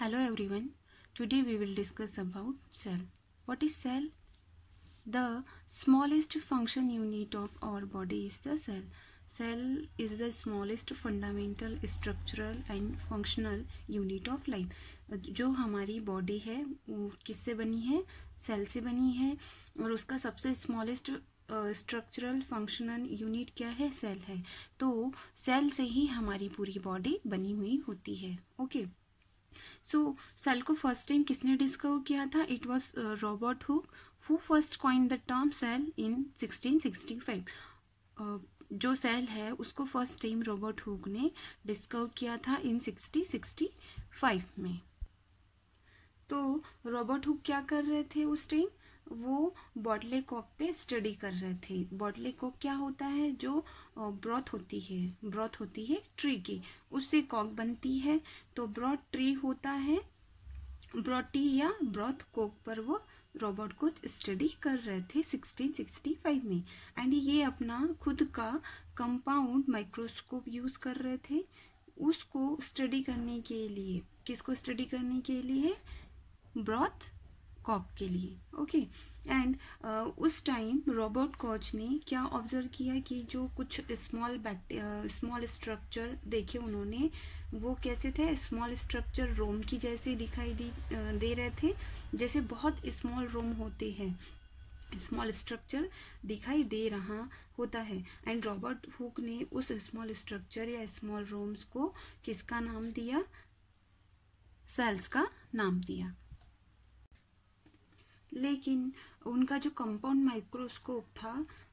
Hello everyone. Today we will discuss about cell. What is cell? The smallest function unit of our body is the cell. Cell is the smallest fundamental structural and functional unit of life. जो हमारी body है वो किससे बनी है? Cell से बनी है और उसका सबसे स्मॉलेस्ट स्ट्रक्चरल फंक्शनल यूनिट क्या है? सेल है। तो सेल से ही हमारी पूरी बॉडी बनी हुई होती है। ओके सो सेल को फर्स्ट टाइम किसने डिस्कवर किया था? It was Robert Hooke who first coined the term cell in 1665। जो सेल है उसको फर्स्ट टाइम रॉबर्ट हुक ने डिस्कवर किया था इन 1665 में। तो रॉबर्ट हुक क्या कर रहे थे उस टाइम? वो बॉटले कॉक पे स्टडी कर रहे थे। बॉटले कॉक क्या होता है? जो ब्रॉथ होती है ट्री की, उससे कॉक बनती है। तो ब्रॉथ ट्री होता है, ब्रॉथ टी या ब्रॉथ कोक पर वो रॉबर्ट को स्टडी कर रहे थे 1665 में। एंड ये अपना खुद का कंपाउंड माइक्रोस्कोप यूज कर रहे थे उसको स्टडी करने के लिए। किसको स्टडी करने के लिए? ब्रॉथ कॉक के लिए। ओके एंड उस टाइम रॉबर्ट कॉच ने क्या ऑब्जर्व किया कि जो कुछ स्मॉल स्ट्रक्चर देखे उन्होंने, वो कैसे थे? स्मॉल स्ट्रक्चर रोम की जैसे दिखाई दे रहे थे, जैसे बहुत स्मॉल रोम होते हैं, स्मॉल स्ट्रक्चर दिखाई दे रहा होता है। एंड रॉबर्ट हुक ने उस स्मॉल स्ट्रक्चर या स्मॉल रोम्स को किसका नाम दिया? सेल्स का नाम दिया। लेकिन उनका जो कंपाउंड माइक्रोस्कोप था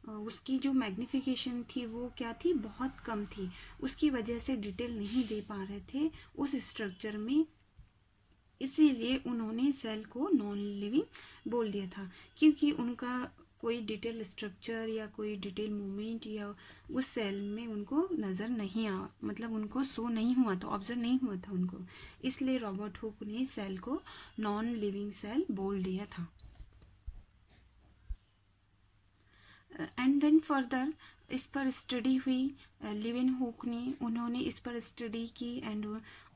उसकी जो मैग्निफिकेशन थी वो क्या थी? बहुत कम थी। उसकी वजह से डिटेल नहीं दे पा रहे थे उस स्ट्रक्चर में, इसीलिए उन्होंने सेल को नॉन लिविंग बोल दिया था। क्योंकि उनका कोई डिटेल स्ट्रक्चर या कोई डिटेल मूवमेंट या उस सेल में उनको नज़र नहीं आ, मतलब उनको शो नहीं हुआ था, ऑब्जर्व नहीं हुआ था उनको, इसलिए रॉबर्ट हुक ने सेल को नॉन लिविंग सेल बोल दिया था। एंड देन फर्दर इस पर स्टडी हुई लिविन हुक ने, उन्होंने इस पर स्टडी की एंड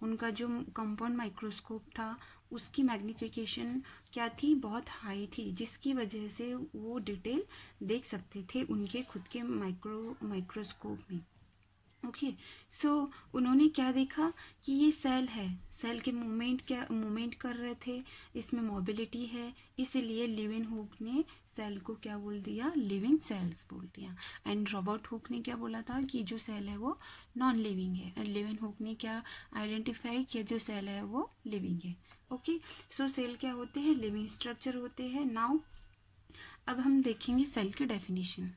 उनका जो कंपाउंड माइक्रोस्कोप था उसकी मैग्निफिकेशन क्या थी? बहुत हाई थी, जिसकी वजह से वो डिटेल देख सकते थे उनके खुद के माइक्रोस्कोप में। ओके सो उन्होंने क्या देखा कि ये सेल है, सेल के मूवमेंट कर रहे थे, इसमें मोबिलिटी है, इसीलिए लिविन हुक ने सेल को क्या बोल दिया? लिविंग सेल्स बोल दिया। एंड रॉबर्ट हुक ने क्या बोला था कि जो सेल है वो नॉन लिविंग है। एंड लिविन हुक ने क्या आइडेंटिफाई किया? जो सेल है वो लिविंग है। ओके सो सेल क्या होते हैं? लिविंग स्ट्रक्चर होते हैं। नाउ अब हम देखेंगे सेल की definition.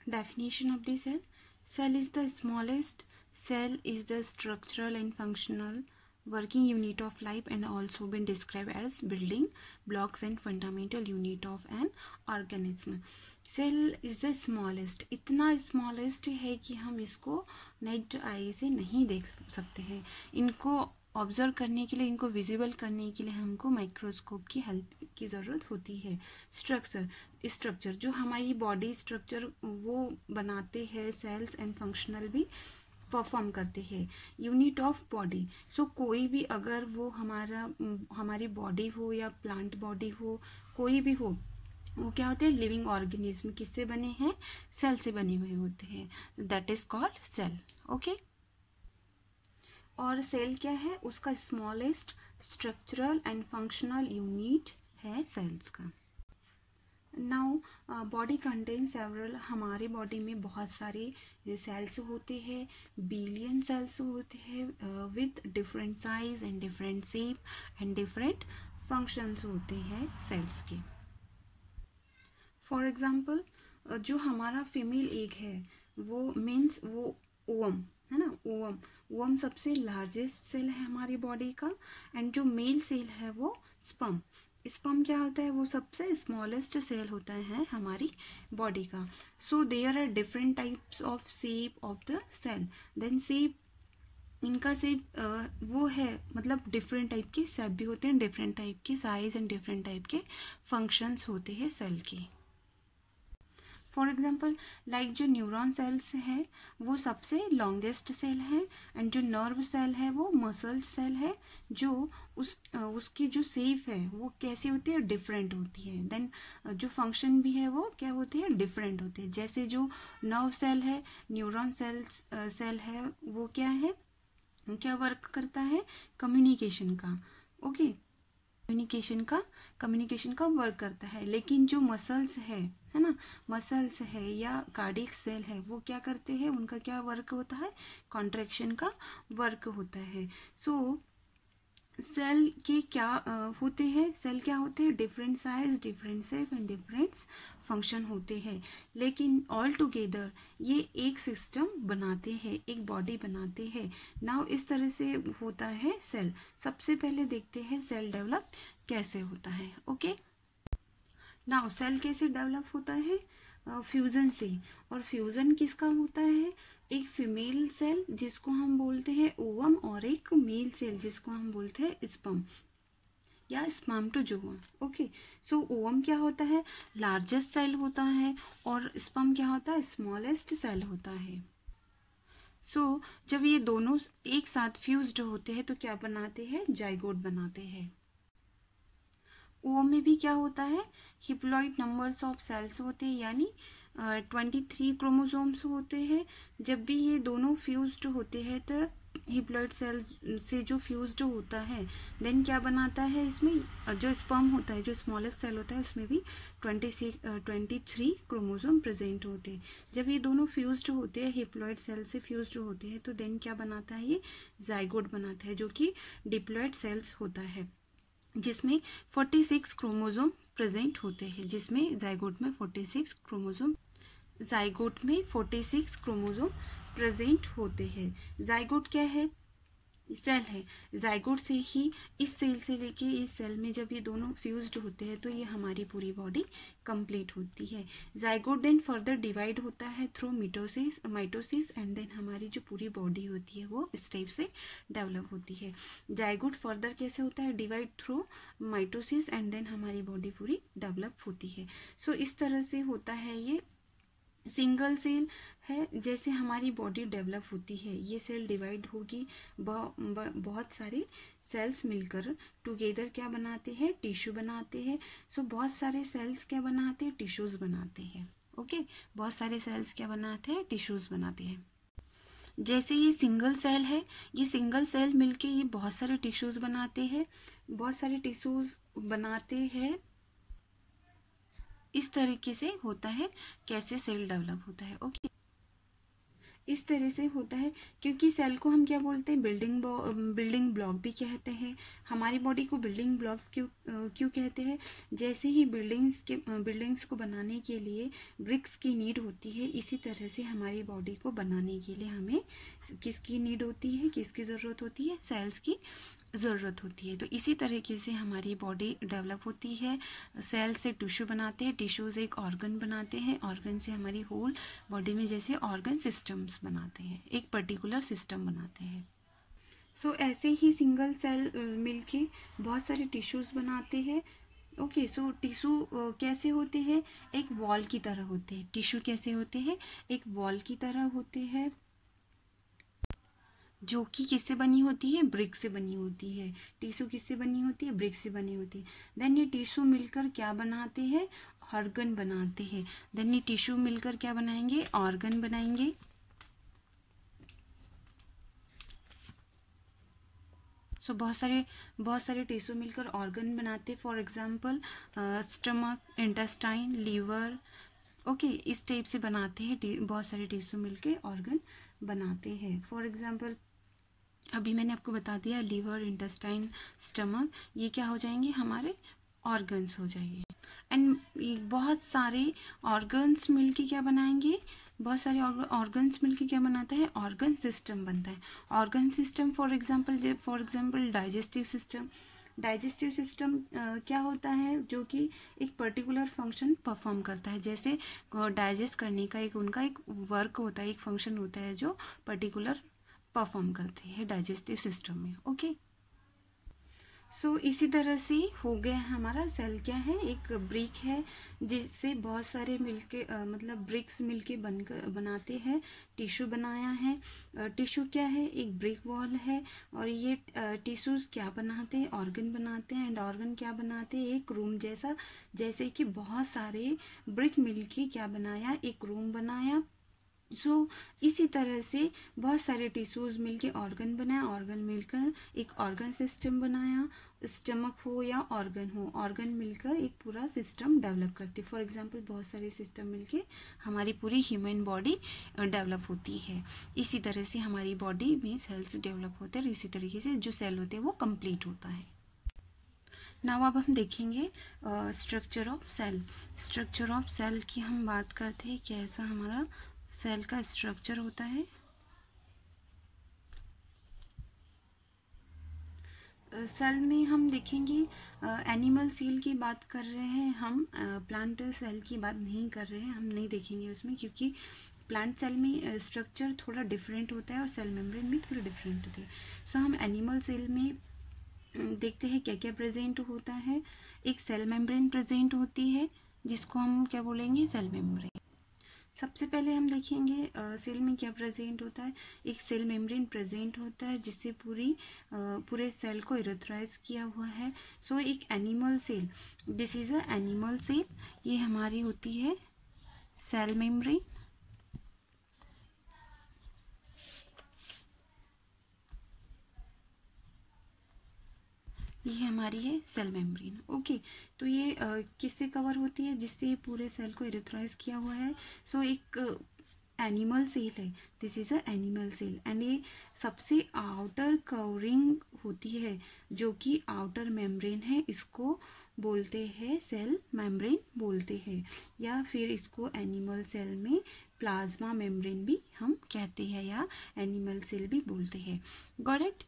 Definition of the cell. Cell is the smallest. Cell is the structural and functional working unit of life and also been described as building blocks and fundamental unit of an organism. Cell is the smallest. इतना smallest है कि हम इसको naked eye से नहीं देख सकते हैं। इनको ऑब्जर्व करने के लिए, इनको विजिबल करने के लिए हमको माइक्रोस्कोप की हेल्प की ज़रूरत होती है। स्ट्रक्चर जो हमारी बॉडी स्ट्रक्चर वो बनाते हैं, सेल्स एंड फंक्शनल भी परफॉर्म करते हैं। यूनिट ऑफ बॉडी, सो कोई भी अगर वो हमारी बॉडी हो या प्लांट बॉडी हो, कोई भी हो, वो क्या होते हैं? Living organism. किससे बने हैं? सेल से बने हुए होते हैं। That is called cell. Okay और सेल क्या है? उसका smallest structural and functional unit है सेल्स का। नाउ बॉडी कंटेन सेवरल, हमारे बॉडी में बहुत सारे सेल्स होते हैं, बिलियन सेल्स होते हैं with different size and different shape and different functions होते हैं सेल्स के। फॉर एग्जांपल जो हमारा फीमेल एग है वो मीन्स वो ओवम है ना, ओवम सबसे लार्जेस्ट सेल है हमारी बॉडी का। एंड जो मेल सेल है वो स्पर्म क्या होता है? वो सबसे स्मॉलेस्ट सेल होता है हमारी बॉडी का। So there are different types of shape of the cell. Then shape, इनका शेप वो है, मतलब डिफरेंट टाइप के शेप भी होते हैं, डिफरेंट टाइप के साइज एंड डिफरेंट टाइप के फंक्शंस होते हैं सेल के। फॉर एग्जाम्पल लाइक जो न्यूरॉन सेल्स है वो सबसे लॉन्गेस्ट सेल है, एंड जो नर्व सेल है वो मसल सेल है, जो उसकी जो शेप है वो कैसी होती है, डिफरेंट होती है। देन जो फंक्शन भी है वो क्या होती है, डिफरेंट होती है। जैसे जो नर्व सेल है, न्यूरॉन सेल है, वो क्या है, क्या वर्क करता है, कम्युनिकेशन का, ओके, कम्युनिकेशन का वर्क करता है। लेकिन जो मसल्स है ना, मसल्स है या कार्डियक सेल है, वो क्या करते हैं, उनका क्या वर्क होता है, कॉन्ट्रैक्शन का वर्क होता है। सो सेल के क्या होते हैं, सेल क्या होते हैं, different size, different shape and different function होते हैं, लेकिन ऑल टुगेदर ये एक सिस्टम बनाते हैं, एक बॉडी बनाते हैं। नाउ इस तरह से होता है सेल। सबसे पहले देखते हैं सेल डेवलप कैसे होता है। ओके, नाउ सेल कैसे डेवलप होता है, फ्यूजन से। और फ्यूजन किसका होता है, एक फीमेल सेल जिसको हम बोलते हैं ओवम, और एक मेल सेल जिसको हम बोलते हैं स्पर्म या स्पर्मेटोजोआ। ओके, सो ओवम क्या होता है, लार्जेस्ट सेल होता है, और स्पर्म क्या होता है, स्मॉलेस्ट सेल होता है। सो जब ये दोनों एक साथ फ्यूज्ड होते हैं तो क्या बनाते हैं, जाइगोट बनाते हैं। ओवम में भी क्या होता है, हिप्लॉइड नंबर्स ऑफ सेल्स होते हैं, यानी 23 क्रोमोसोम्स होते हैं। जब भी ये दोनों फ्यूज्ड होते हैं तो हिप्लॉइड सेल्स से जो फ्यूज्ड होता है, देन क्या बनाता है, इसमें जो स्पर्म होता है, जो स्मॉलेस्ट सेल होता है, उसमें भी 23 क्रोमोसोम प्रेजेंट होते हैं। जब ये दोनों फ्यूज्ड होते हैं, हिप्लॉइड सेल से फ्यूज्ड होते हैं, तो देन क्या बनाता है, ये जाइगोट बनाता है, जो कि डिप्लॉइड सेल्स होता है, जिसमें 46 क्रोमोसोम प्रेजेंट होते हैं, जिसमें जाइगोट में 46 क्रोमोसोम प्रेजेंट होते हैं। जाइगोट क्या है, सेल है। जाइगोट से ही इस सेल से लेके इस सेल में जब ये दोनों फ्यूज्ड होते हैं तो ये हमारी पूरी बॉडी कंप्लीट होती है। जाइगोट देन फर्दर डिवाइड होता है थ्रू माइटोसिस एंड देन हमारी जो पूरी बॉडी होती है वो इस टाइप से डेवलप होती है। जाइगोट फर्दर कैसे होता है, divide through mitosis and then हमारी बॉडी पूरी डेवलप होती है। सो इस तरह से होता है ये सिंगल सेल है। जैसे हमारी बॉडी डेवलप होती है, ये सेल डिवाइड होगी, बहुत सारे सेल्स मिलकर टुगेदर क्या बनाते हैं, टिश्यू बनाते हैं। सो बहुत सारे सेल्स क्या बनाते हैं, टिश्यूज बनाते हैं। ओके, बहुत सारे सेल्स क्या बनाते हैं, टिश्यूज बनाते हैं। जैसे ये सिंगल सेल है, ये सिंगल सेल मिलके ये बहुत सारे टिश्यूज बनाते हैं, बहुत सारे टिश्यूज बनाते हैं। इस तरीके से होता है कैसे सेल डेवलप होता है। ओके, इस तरह से होता है, क्योंकि सेल को हम क्या बोलते हैं, बिल्डिंग ब्लॉक भी कहते हैं। हमारी बॉडी को बिल्डिंग ब्लॉक क्यों कहते हैं, जैसे ही बिल्डिंग्स को बनाने के लिए ब्रिक्स की नीड होती है, इसी तरह से हमारी बॉडी को बनाने के लिए हमें किसकी नीड होती है, किसकी ज़रूरत होती है, सेल्स की ज़रूरत होती है। तो इसी तरीके से हमारी बॉडी डेवलप होती है। सेल से टिश्यू बनाते हैं, टिश्यू से एक ऑर्गन बनाते हैं, ऑर्गन से हमारी होल बॉडी में जैसे ऑर्गन सिस्टम्स बनाते हैं, एक पर्टिकुलर सिस्टम बनाते हैं। सो ऐसे ही सिंगल सेल मिलके बहुत सारे टिश्यूज बनाते हैं। ओके, सो टिश्यू कैसे होते हैं, एक वॉल की तरह होते हैं। टिश्यू कैसे होते हैं, एक वॉल की तरह होते हैं, जो कि किससे बनी होती है, ब्रिक से बनी होती है। टिश्यू किससे बनी होती है, ब्रिक से बनी होती है। देन ये टिश्यू मिलकर क्या बनाते हैं, ऑर्गन बनाते हैं। देन ये टिश्यू मिलकर क्या बनाएंगे, ऑर्गन बनाएंगे। सो बहुत सारे टिश्यू मिलकर ऑर्गन बनाते, for example stomach, intestine, liver. Okay, इस टाइप से बनाते हैं, बहुत सारे टिश्यू मिलके ऑर्गन बनाते हैं। फॉर एग्जांपल अभी मैंने आपको बता दिया, लीवर, इंटेस्टाइन, स्टमक, ये क्या हो जाएंगे, हमारे ऑर्गन्स हो जाएंगे। एंड बहुत सारे ऑर्गन्स मिलके क्या बनाएंगे, बहुत सारे ऑर्गन्स मिलके क्या बनाता है, ऑर्गन सिस्टम बनता है। Organ system for example digestive system क्या होता है, जो कि एक पर्टिकुलर फंक्शन परफॉर्म करता है। जैसे डाइजेस्ट करने का उनका एक वर्क होता है, एक फंक्शन होता है जो पर्टिकुलर परफॉर्म करते हैं डाइजेस्टिव सिस्टम में। ओके, सो इसी तरह से हो गया हमारा सेल क्या है, एक ब्रिक है जिससे बहुत सारे मिलके मतलब ब्रिक्स मिलके बनकर बनाते हैं टिश्यू बनाया है। टिश्यू क्या है, एक ब्रिक वॉल है, और ये टिश्यूज क्या बनाते हैं, ऑर्गन बनाते हैं, एंड ऑर्गन क्या बनाते हैं, एक रूम जैसा, जैसे कि बहुत सारे ब्रिक मिलके क्या बनाया, एक रूम बनाया। इसी तरह से बहुत सारे टिश्यूज मिलके ऑर्गन बनाया, ऑर्गन मिलकर एक ऑर्गन सिस्टम बनाया। स्टमक हो या ऑर्गन मिलकर एक पूरा सिस्टम डेवलप करते। फॉर एग्जांपल बहुत सारे सिस्टम मिलके हमारी पूरी ह्यूमन बॉडी डेवलप होती है। इसी तरह से हमारी बॉडी में सेल्स डेवलप होते हैं, और इसी तरीके से जो सेल होते हैं वो कंप्लीट होता है। नाउ अब हम देखेंगे structure of cell. Structure of cell की हम बात करते हैं, कैसा हमारा सेल का स्ट्रक्चर होता है। सेल में हम देखेंगे एनिमल सेल की बात कर रहे हैं हम, प्लांट सेल की बात नहीं कर रहे हैं, हम नहीं देखेंगे उसमें, क्योंकि प्लांट सेल में स्ट्रक्चर थोड़ा डिफरेंट होता है और सेल मेम्ब्रेन भी थोड़ा डिफरेंट होती है। सो हम एनिमल सेल में देखते हैं क्या क्या प्रेजेंट होता है। एक सेल मेम्ब्रेन प्रेजेंट होती है जिसको हम क्या बोलेंगे, सेल मेम्ब्रेन। सबसे पहले हम देखेंगे सेल में क्या प्रेजेंट होता है। एक सेल मेम्ब्रेन प्रेजेंट होता है जिससे पूरे सेल को इरेथ्राइज किया हुआ है। सो एक animal cell, this is a animal cell, ये हमारी होती है सेल मेम्ब्रेन। ये हमारी है सेल मेम्ब्रेन। ओके, तो ये किससे कवर होती है, जिससे पूरे सेल को इरेथ्राइज किया हुआ है। सो एक एनिमल सेल है, this is a animal cell, and ये सबसे आउटर कवरिंग होती है जो कि आउटर मेम्ब्रेन है, इसको बोलते हैं सेल मेम्ब्रेन बोलते हैं, या फिर इसको एनिमल सेल में प्लाज्मा मेम्ब्रेन भी हम कहते हैं, या एनिमल सेल भी बोलते हैं। Got it.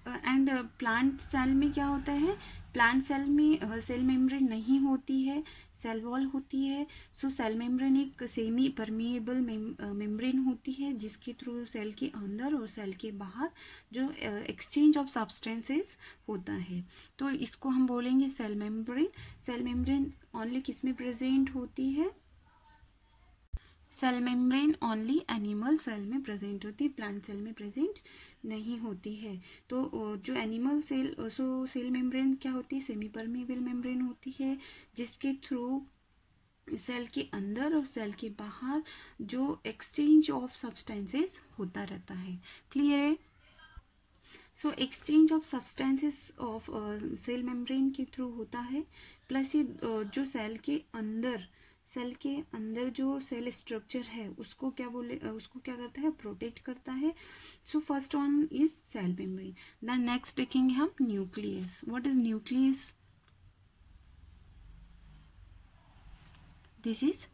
And plant cell में क्या होता है, प्लांट सेल में सेल मेम्ब्रेन नहीं होती है, सेल वॉल होती है। सो सेल मेम्ब्रेन एक सेमी परमिएबल मेम्ब्रेन होती है जिसके थ्रू सेल के अंदर और सेल के बाहर जो एक्सचेंज ऑफ सब्सटेंसेस होता है, तो इसको हम बोलेंगे cell membrane. Cell membrane only किस में प्रेजेंट होती है, cell membrane only animal cell में प्रेजेंट होती है, प्लांट सेल में प्रेजेंट नहीं होती है। तो जो एनिमल सेल, सो सेल मेम्ब्रेन क्या होती है, सेमी परमिएबल मेम्ब्रेन होती है जिसके थ्रू सेल के अंदर और सेल के बाहर जो एक्सचेंज ऑफ सब्सटेंसेस होता रहता है। क्लियर है। So exchange of substances of cell membrane के थ्रू होता है, प्लस ये जो सेल के अंदर जो सेल स्ट्रक्चर है उसको क्या करता है, प्रोटेक्ट करता है। So first one is cell membrane. Then next देखेंगे हम nucleus. What is nucleus, this is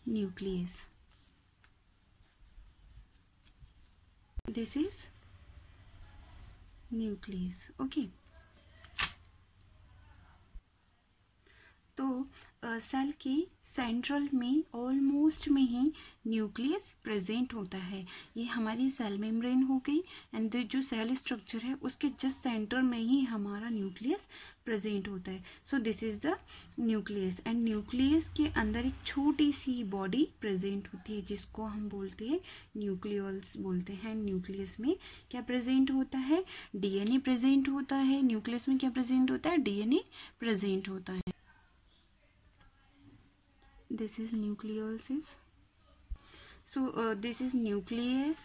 nucleus, this is nucleus. Okay, तो सेल के सेंट्रल में ऑलमोस्ट में ही न्यूक्लियस प्रेजेंट होता है। ये हमारी सेल मेम्ब्रेन हो गई, एंड जो सेल स्ट्रक्चर है उसके जस्ट सेंटर में ही हमारा न्यूक्लियस प्रेजेंट होता है। So this is the nucleus, and nucleus के अंदर एक छोटी सी बॉडी प्रेजेंट होती है जिसको हम बोलते हैं न्यूक्लियस बोलते हैं। न्यूक्लियस में क्या प्रेजेंट होता है, डीएनए प्रेजेंट होता है। न्यूक्लियस में क्या प्रेजेंट होता है, डीएनए प्रेजेंट होता है। This is nucleosis. So this is nucleus,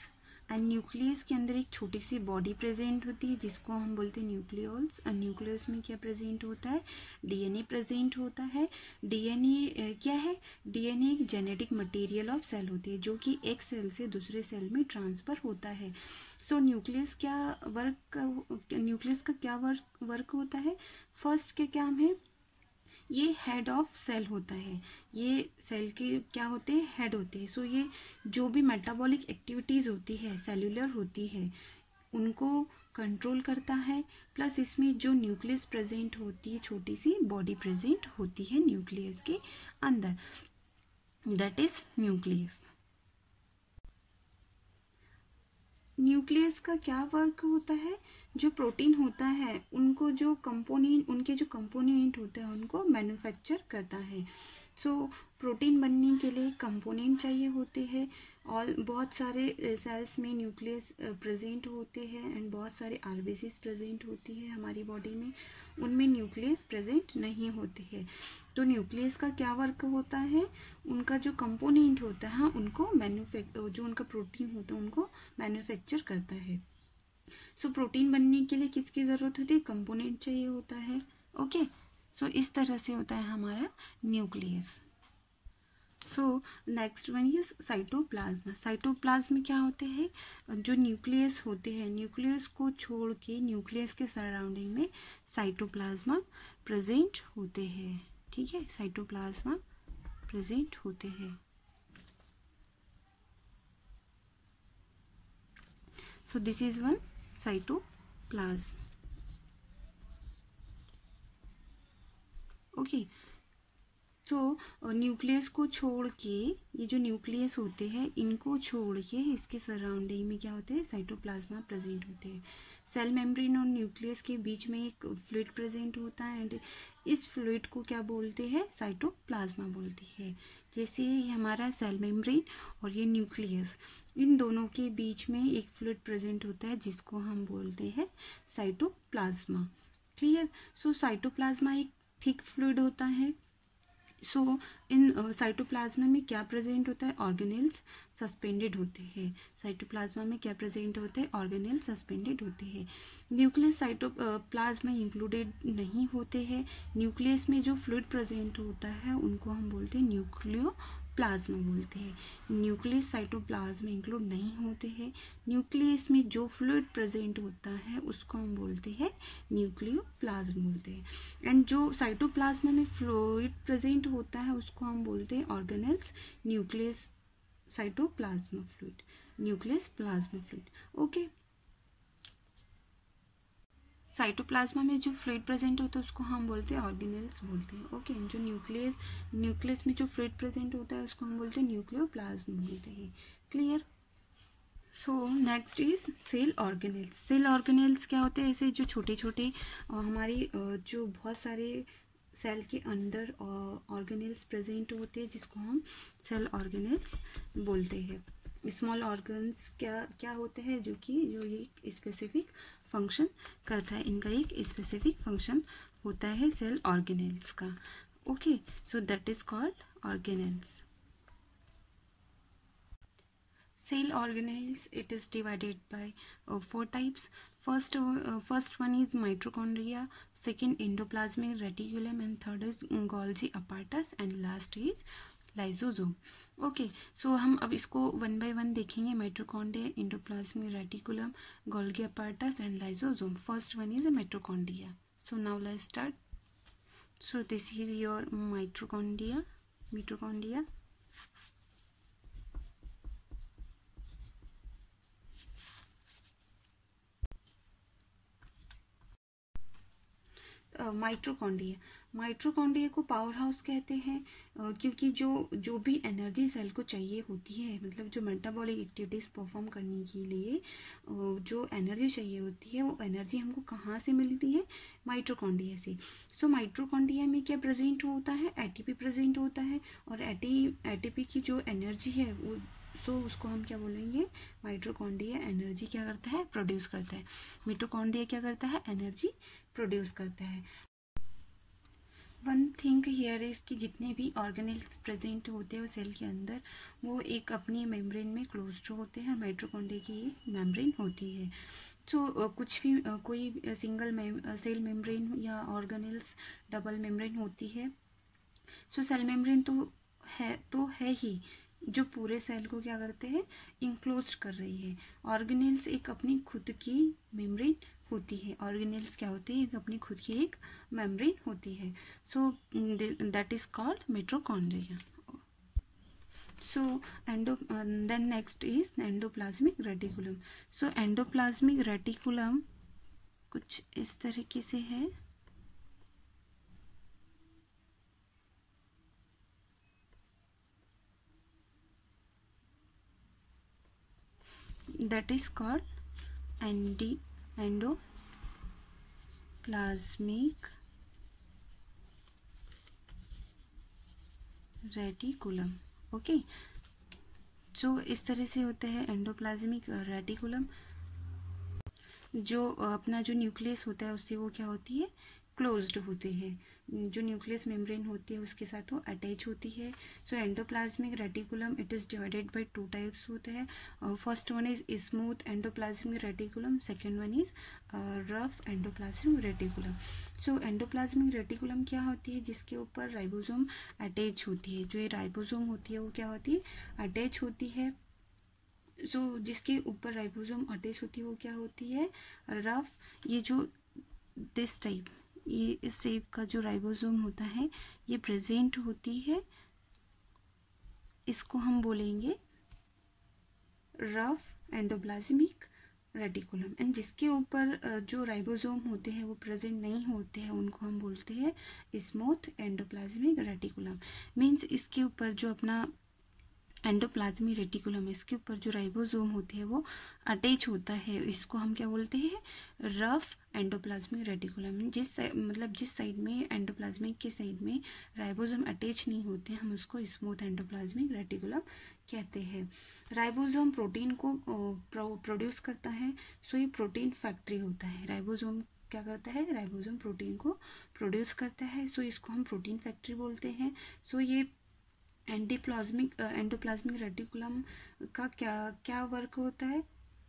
and nucleus के अंदर एक छोटी सी बॉडी प्रेजेंट होती है जिसको हम बोलते हैं न्यूक्लियोल्स। न्यूक्लियस में क्या प्रेजेंट होता है, डीएनए प्रेजेंट होता है। डीएनए क्या है, डीएनए एक जेनेटिक मटेरियल ऑफ सेल होती है जो कि एक सेल से दूसरे सेल में ट्रांसफर होता है। सो न्यूक्लियस का क्या वर्क होता है, फर्स्ट के क्या है, ये हेड ऑफ सेल होता है, ये सेल के क्या होते हैं, हेड होते हैं। सो ये जो भी मेटाबॉलिक एक्टिविटीज़ होती है, सेल्यूलर होती है, उनको कंट्रोल करता है। प्लस इसमें जो न्यूक्लियस प्रेजेंट होती है, छोटी सी बॉडी प्रेजेंट होती है न्यूक्लियस के अंदर, दैट इज न्यूक्लियस। न्यूक्लियस का क्या वर्क होता है? जो प्रोटीन होता है उनको जो कंपोनेंट, उनके जो कंपोनेंट होते हैं उनको मैन्युफैक्चर करता है। सो प्रोटीन बनने के लिए कंपोनेंट चाहिए होते हैं, और बहुत सारे सेल्स में न्यूक्लियस प्रेजेंट होते हैं एंड बहुत सारे आरबीसीज प्रेजेंट होती है हमारी बॉडी में, उनमें न्यूक्लियस प्रेजेंट नहीं होती है। तो न्यूक्लियस का क्या वर्क होता है? उनका जो कंपोनेंट होता है उनको जो उनका प्रोटीन होता है उनको मैन्युफैक्चर करता है। सो प्रोटीन बनने के लिए किसकी ज़रूरत होती है? कंपोनेंट चाहिए होता है। ओके, सो इस तरह से होता है हमारा nucleus. So next one is cytoplasm. Cytoplasm में क्या होते हैं? जो न्यूक्लियस होते हैं, न्यूक्लियस को छोड़ के न्यूक्लियस के सराउंडिंग में साइटोप्लाज्मा प्रेजेंट होते हैं। ठीक है, साइटोप्लाज्मा प्रेजेंट होते हैं। So this is one cytoplasm. Okay, तो न्यूक्लियस को छोड़ के, ये जो न्यूक्लियस होते हैं इनको छोड़ के इसके सराउंडिंग में क्या होते हैं? साइटोप्लाज्मा प्रेजेंट होते हैं। सेल मेम्ब्रेन और न्यूक्लियस के बीच में एक फ्लूइड प्रेजेंट होता है एंड इस फ्लूइड को क्या बोलते हैं? साइटोप्लाज्मा बोलते हैं। जैसे ये हमारा सेल मेम्ब्रेन और ये न्यूक्लियस, इन दोनों के बीच में एक फ्लूइड प्रेजेंट होता है जिसको हम बोलते हैं साइटोप्लाज्मा। क्लियर? सो साइटोप्लाज्मा एक थिक फ्लूइड होता है। सो इन साइटोप्लाज्मा में क्या प्रेजेंट होता है? ऑर्गेनेल्स सस्पेंडेड होते हैं। साइटोप्लाज्मा में क्या प्रेजेंट होते हैं? ऑर्गेनेल्स सस्पेंडेड होते हैं। न्यूक्लियस साइटोप्लाज्मा इंक्लूडेड नहीं होते हैं। न्यूक्लियस में जो फ्लूइड प्रेजेंट होता है उनको हम बोलते हैं न्यूक्लियोप्लाज्मा बोलते हैं। न्यूक्लियस साइटोप्लाज्मा इंक्लूड नहीं होते हैं। न्यूक्लियस में जो फ्लूइड प्रेजेंट होता है उसको हम बोलते हैं न्यूक्लियोप्लाज्म बोलते हैं। एंड जो साइटोप्लाज्मा में फ्लूइड प्रेजेंट होता है उसको हम बोलते हैं organelles nucleus cytoplasm fluid, nucleus plasma fluid. Okay, cytoplasm में जो फ्लूइड प्रेजेंट होता है उसको हम बोलते हैं ऑर्गेनेल्स बोलते हैं। ओके, जो न्यूक्लियस में जो फ्लूइड प्रेजेंट होता है उसको हम बोलते हैं न्यूक्लियोप्लाज्म बोलते हैं। Clear? So next is cell organelles. Cell organelles क्या होते हैं? ऐसे जो छोटे छोटे हमारी जो बहुत सारे सेल के अंडर ऑर्गेनेल्स प्रेजेंट होते हैं जिसको हम सेल ऑर्गेनेल्स बोलते हैं। स्मॉल ऑर्गन्स क्या क्या होते हैं जो एक स्पेसिफिक फंक्शन करता है, इनका एक स्पेसिफिक फंक्शन होता है सेल ऑर्गेनेल्स का। Okay, so that is called organelles. Cell organelles, it is divided by 4 types. First one is mitochondria, second endoplasmic reticulum, and third is Golgi apparatus, and last is lysosome. Okay, सो हम अब इसको one by one देखेंगे। Mitochondria, endoplasmic reticulum, Golgi apparatus and lysosome. First one is mitochondria. So now let's start. So this is your mitochondria. Mitochondria को power house कहते हैं, क्योंकि जो भी एनर्जी सेल को चाहिए होती है, मतलब जो मेटाबॉलिक एक्टिविटीज़ परफॉर्म करने के लिए जो एनर्जी चाहिए होती है वो एनर्जी हमको कहाँ से मिलती है? माइटोकॉन्ड्रिया से। सो माइटोकॉन्ड्रिया में क्या प्रेजेंट होता है? एटीपी प्रेजेंट होता है, और एटीपी की जो एनर्जी है वो उसको हम क्या बोलेंगे? माइटोकॉन्ड्रिया एनर्जी क्या करता है? प्रोड्यूस करता है। मिटोकॉन्ड्रिया क्या करता है? एनर्जी प्रोड्यूस करता है। वन थिंग हियर इज कि जितने भी ऑर्गेनेल्स प्रेजेंट होते हैं सेल के अंदर वो एक अपनी मेम्ब्रेन में क्लोज्ड होते हैं। माइटोकॉन्ड्रिया की एक मेम्ब्रेन होती है। सो कुछ भी कोई सिंगल सेल मेम्ब्रेन या ऑर्गेनेल्स डबल मेम्ब्रेन होती है। सो सेल मेम्ब्रेन तो है ही जो पूरे सेल को क्या करते हैं? इंक्लोज कर रही है। ऑर्गेनेल्स एक अपनी खुद की मेम्ब्रेन होती है। ऑर्गेनेल्स क्या होती है? एक अपनी खुद की एक मेम्ब्रेन होती है। So that is called mitochondria. So then next is endoplasmic reticulum. So endoplasmic reticulum कुछ इस तरीके से है। that is called endoplasmic reticulum. Okay, जो इस तरह से होता है एंडोप्लाज्मिक रेटिकुलम। जो अपना जो न्यूक्लियस होता है उससे वो क्या होती है, क्लोज्ड होते हैं। जो न्यूक्लियस मेम्ब्रेन होती है उसके साथ वो अटैच होती है। So endoplasmic reticulum it is divided by two types होते हैं। First one is smooth endoplasmic reticulum, second one is rough endoplasmic reticulum. So endoplasmic reticulum क्या होती है, जिसके ऊपर राइबोसोम अटैच होती है। जो ये राइबोसोम होती है वो क्या होती है, अटैच होती है। जिसके ऊपर राइबोसोम अटैच होती है वो क्या होती है, रफ। ये जो दिस टाइप, ये इस टाइप का जो राइबोसोम होता है ये प्रेजेंट होती है, इसको हम बोलेंगे रफ एंडोप्लाज्मिक रेटिकुलम। एंड जिसके ऊपर जो राइबोसोम होते हैं वो प्रेजेंट नहीं होते हैं उनको हम बोलते हैं स्मूथ एंडोप्लाज्मिक रेटिकुलम। मीन्स इसके ऊपर जो अपना एंडोप्लाज्मिक रेटिकुलम है, इसके ऊपर जो राइबोसोम होते हैं वो अटैच होता है, इसको हम क्या बोलते हैं, रफ एंडोप्लाज्मिक रेटिकुलम। जिस साइड में एंडोप्लाज्मिक के साइड में राइबोसोम अटैच नहीं होते हम उसको स्मूथ एंडोप्लाज्मिक रेटिकुलम कहते हैं। राइबोसोम प्रोटीन को प्रोड्यूस करता है। सो ये प्रोटीन फैक्ट्री होता है। राइबोसोम क्या करता है, राइबोसोम प्रोटीन को प्रोड्यूस करता है। सो इसको हम प्रोटीन फैक्ट्री बोलते हैं। सो ये एंडोप्लाज्मिक रेटिकुलम का क्या वर्क होता है,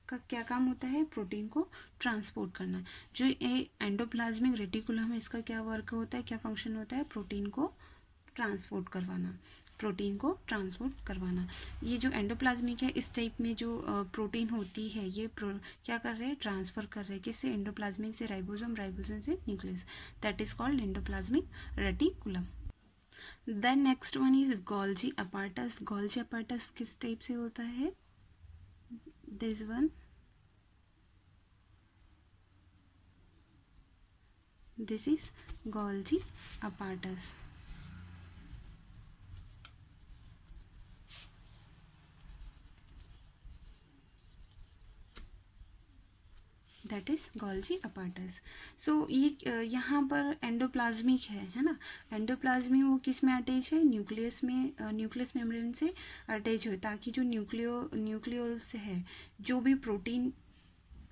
का क्या काम होता है, प्रोटीन को ट्रांसपोर्ट करना। जो ये एंडोप्लाज्मिक रेटिकुलम है इसका क्या वर्क होता है, क्या फंक्शन होता है, प्रोटीन को ट्रांसपोर्ट करवाना, प्रोटीन को ट्रांसपोर्ट करवाना। ये जो एंडोप्लाज्मिक है इस टाइप में जो प्रोटीन होती है ये क्या कर रहे हैं, ट्रांसफर कर रहे हैं, किससे, एंडोप्लाज्मिक से राइबोसोम, राइबोसोम से nucleus, that is called endoplasmic reticulum. Then next one is Golgi apparatus. Golgi apparatus किस टाइप से होता है, this one, this is Golgi apparatus. That is Golgi apparatus. So ये यहाँ पर एंडोप्लाज्मिक है ना। एंडोप्लाज्मिक वो किस में अटैच है, न्यूक्लियस में, न्यूक्लियस मेम्ब्रेन से अटैच हो, ताकि जो न्यूक्लियोल्स है, जो भी प्रोटीन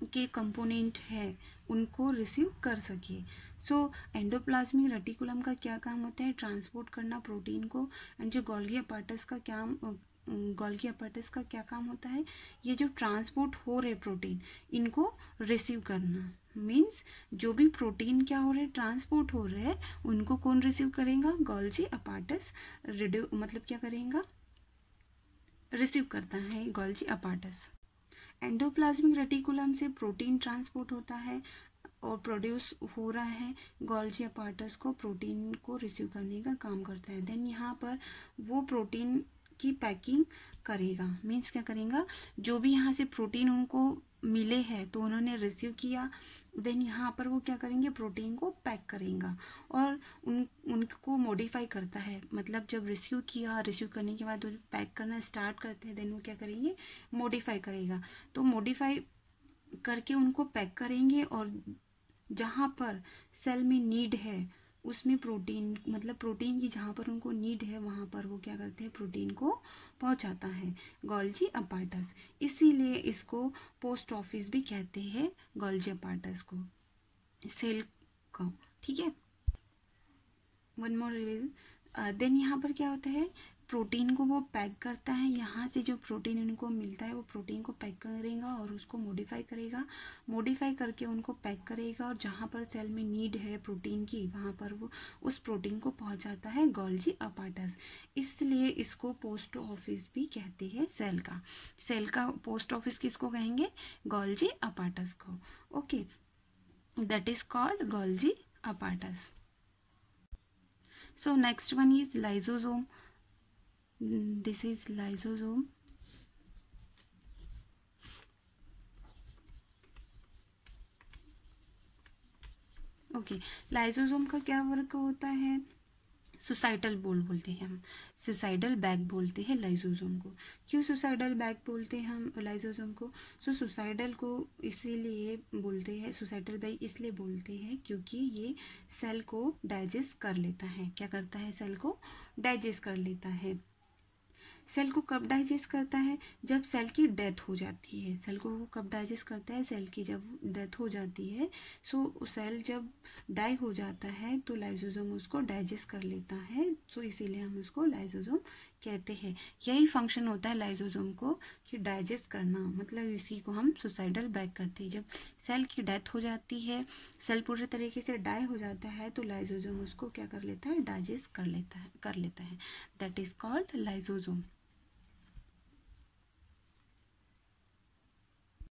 के कंपोनेंट है उनको रिसीव कर सके। सो एंडोप्लाज्मिक रेटिकुलम का क्या काम होता है, ट्रांसपोर्ट करना प्रोटीन को। एंड जो गोल्गी अपार्टस का क्या काम होता है, ये जो ट्रांसपोर्ट हो रहे प्रोटीन इनको रिसीव करना। मीन्स जो भी प्रोटीन क्या हो रहे, ट्रांसपोर्ट हो रहे हैं, उनको कौन रिसीव करेगा, गोल्गी अपार्टस मतलब क्या करेगा, रिसीव करता है गोल्गी अपार्टस। एंडोप्लाज्मिक रेटिकुलम से प्रोटीन ट्रांसपोर्ट होता है और प्रोड्यूस हो रहा है, गोल्गी अपार्टस को प्रोटीन को रिसीव करने का काम करता है। देन यहाँ पर वो प्रोटीन की पैकिंग करेगा। मीन्स क्या करेगा, जो भी यहाँ से प्रोटीन उनको मिले हैं तो उन्होंने रिसीव किया, देन यहाँ पर वो क्या करेंगे, प्रोटीन को पैक करेगा और उनको मॉडिफाई करता है। मतलब जब रिसीव किया, रिसीव करने के बाद वो पैक करना स्टार्ट करते हैं, देन वो क्या करेंगे, मॉडिफाई करेगा। तो मॉडिफाई करके उनको पैक करेंगे और जहाँ पर सेल में नीड है उसमें प्रोटीन, मतलब प्रोटीन की जहाँ पर उनको नीड है वहाँ पर वो क्या करते हैं, प्रोटीन को पहुँचाता है गोल्गी अपार्टस। इसीलिए इसको पोस्ट ऑफिस भी कहते हैं, गोल्गी अपार्टस को, सेल को। ठीक है, वन मोर रिवीजन। देन यहाँ पर क्या होता है, प्रोटीन को वो पैक करता है। यहाँ से जो प्रोटीन उनको मिलता है वो प्रोटीन को पैक करेगा और उसको मॉडिफाई करेगा, मॉडिफाई करके उनको पैक करेगा और जहाँ पर सेल में नीड है प्रोटीन की वहाँ पर वो उस प्रोटीन को पहुँचाता है गोल्गी अपार्टस। इसलिए इसको पोस्ट ऑफिस भी कहते हैं, सेल का पोस्ट ऑफिस किसको कहेंगे, गोल्गी अपार्टस को। Okay, that is called Golgi apparatus. So next one is lysosome. This is lysosome. Okay, lysosome का क्या वर्क होता है, सुसाइडल बोल बोलते हैं हम, सुसाइडल बैग बोलते हैं लाइसोसोम को। क्यों सुसाइडल बैग बोलते हैं हम लाइसोसोम को? सुसाइडल को इसीलिए बोलते हैं, सुसाइडल बैग इसलिए बोलते हैं क्योंकि ये सेल को डाइजेस्ट कर लेता है। क्या करता है? सेल को डाइजेस्ट कर लेता है। सेल को कब डाइजेस्ट करता है? जब सेल की डेथ हो जाती है। सेल को वो कब डाइजेस्ट करता है? सेल की जब डेथ हो जाती है। सो सेल जब डाई हो जाता है तो लाइसोसोम उसको डाइजेस्ट कर लेता है। सो इसीलिए हम उसको लाइसोसोम कहते हैं। यही फंक्शन होता है लाइसोसोम को कि डाइजेस्ट करना, मतलब इसी को हम सुसाइडल बैग करते हैं। जब सेल की डेथ हो जाती है, सेल पूरे तरीके से डाई हो जाता है तो लाइसोसोम उसको क्या कर लेता है? डाइजेस्ट कर लेता है दैट इज कॉल्ड लाइसोसोम।